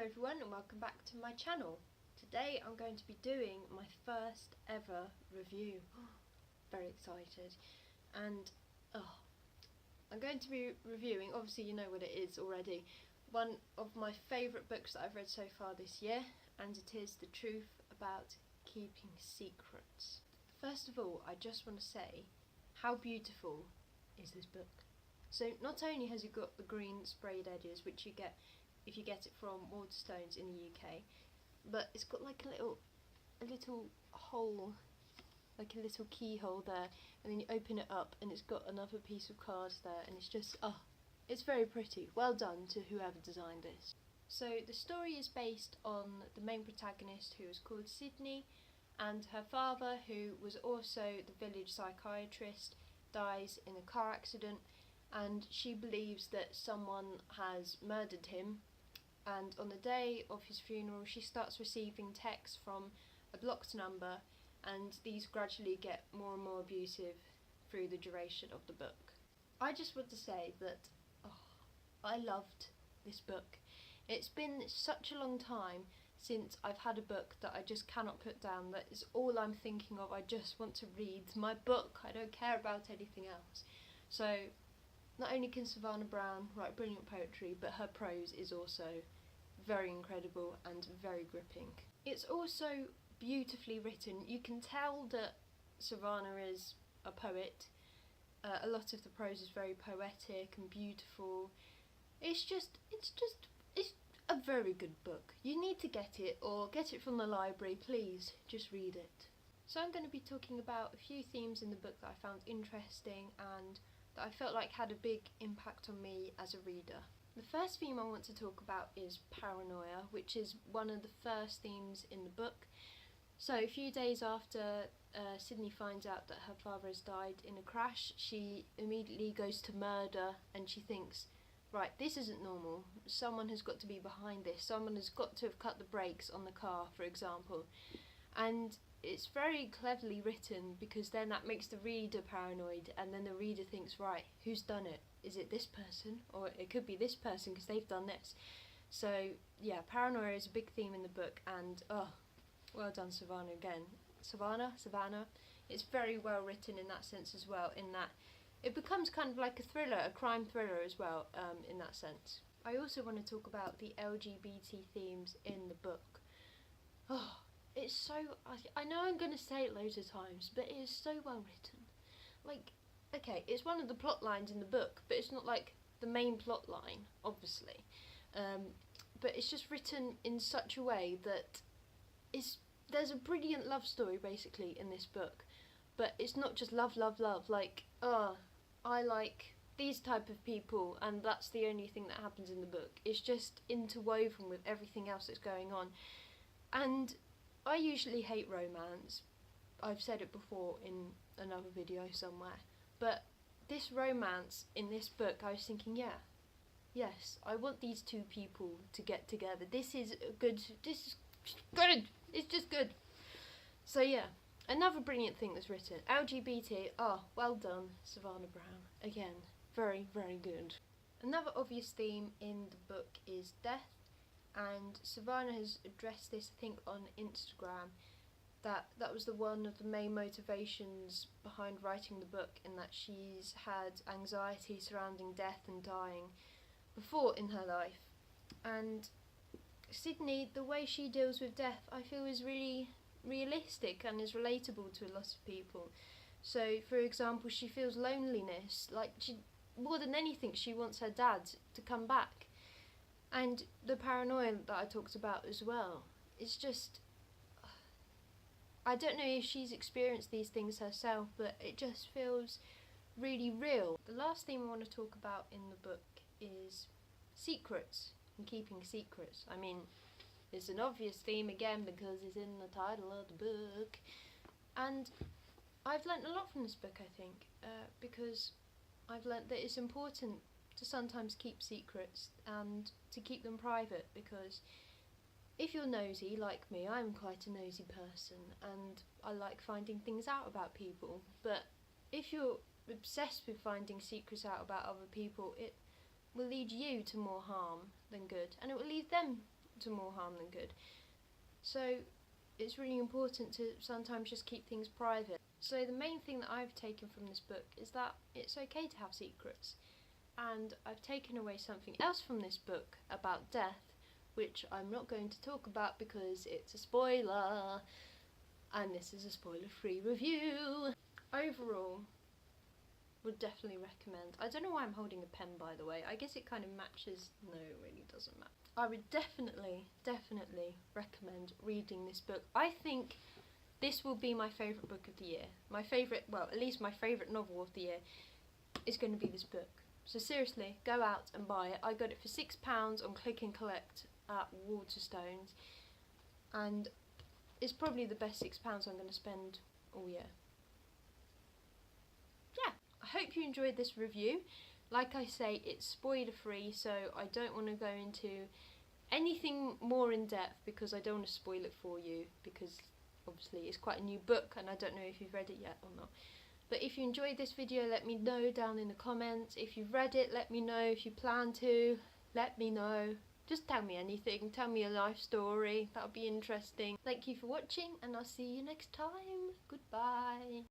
everyone and welcome back to my channel. Today I'm going to be doing my first ever review. Very excited. And I'm going to be reviewing, obviously you know what it is already, one of my favourite books that I've read so far this year, and it is The Truth About Keeping Secrets. First of all, I just want to say how beautiful is this book. So not only has it got the green sprayed edges, which you get if you get it from Waterstones in the UK, but it's got like a little hole, like a little keyhole there, and then you open it up and it's got another piece of card there, and it's just, it's very pretty. Well done to whoever designed this. So the story is based on the main protagonist, who is called Sydney, and her father, who was also the village psychiatrist, dies in a car accident, and she believes that someone has murdered him. And on the day of his funeral she starts receiving texts from a blocked number, and these gradually get more and more abusive through the duration of the book. I just want to say that I loved this book. It's been such a long time since I've had a book that I just cannot put down, that is all I'm thinking of. I just want to read my book, I don't care about anything else. So not only can Savannah Brown write brilliant poetry, but her prose is also very incredible and very gripping. It's also beautifully written. You can tell that Savannah is a poet. A lot of the prose is very poetic and beautiful. It's a very good book. You need to get it, or get it from the library. Please just read it. So I'm going to be talking about a few themes in the book that I found interesting and that I felt like had a big impact on me as a reader. The first theme I want to talk about is paranoia, which is one of the first themes in the book. So a few days after Sydney finds out that her father has died in a crash, she immediately goes to murder, and she thinks, right, this isn't normal. Someone has got to be behind this. Someone has got to have cut the brakes on the car, for example. And it's very cleverly written, because then that makes the reader paranoid, and then the reader thinks, right, who's done it? Is it this person? Or it could be this person because they've done this. So yeah, paranoia is a big theme in the book, and well done Savannah again. Savannah. It's very well written in that sense as well, in that it becomes kind of like a thriller, a crime thriller as well, in that sense. I also want to talk about the LGBT themes in the book. It's so, I know I'm going to say it loads of times, but it is so well written. Like, okay, it's one of the plot lines in the book, but it's not like the main plot line, obviously. But it's just written in such a way that there's a brilliant love story basically in this book, but it's not just love, like, I like these type of people and that's the only thing that happens in the book. It's just interwoven with everything else that's going on. And I usually hate romance. I've said it before in another video somewhere. But this romance in this book, I was thinking, yes, I want these two people to get together. This is good. It's just good. So yeah, another brilliant thing that's written. LGBT, well done, Savannah Brown. Again, very, very good. Another obvious theme in the book is death. And Savannah has addressed this, I think, on Instagram, that was one of the main motivations behind writing the book, in that she's had anxiety surrounding death and dying before in her life. And Sydney, the way she deals with death, I feel is really realistic and is relatable to a lot of people. So, for example, she feels loneliness, like more than anything she wants her dad to come back. And the paranoia that I talked about as well. It's just, I don't know if she's experienced these things herself, but it just feels really real. The last theme I want to talk about in the book is secrets and keeping secrets. I mean, it's an obvious theme again because it's in the title of the book. And I've learnt a lot from this book, I think, because I've learnt that it's important to sometimes keep secrets and to keep them private, because if you're nosy like me, I'm quite a nosy person and I like finding things out about people, but if you're obsessed with finding secrets out about other people, it will lead you to more harm than good, and it will lead them to more harm than good. So it's really important to sometimes just keep things private. So the main thing that I've taken from this book is that it's okay to have secrets. And I've taken away something else from this book about death, which I'm not going to talk about because it's a spoiler, and this is a spoiler-free review. Overall, would definitely recommend. I don't know why I'm holding a pen, by the way. I guess it kind of matches. No, it really doesn't matter. I would definitely recommend reading this book. I think this will be my favourite book of the year. My favourite, well, at least my favourite novel of the year is going to be this book. So seriously, go out and buy it. I got it for £6 on Click and Collect at Waterstones, and it's probably the best £6 I'm going to spend all year. Yeah, I hope you enjoyed this review. Like I say, it's spoiler free, so I don't want to go into anything more in depth because I don't want to spoil it for you, because obviously it's quite a new book and I don't know if you've read it yet or not. But if you enjoyed this video, let me know down in the comments. If you've read it, let me know. If you plan to, let me know. Just tell me anything. Tell me a life story. That would be interesting. Thank you for watching, and I'll see you next time. Goodbye.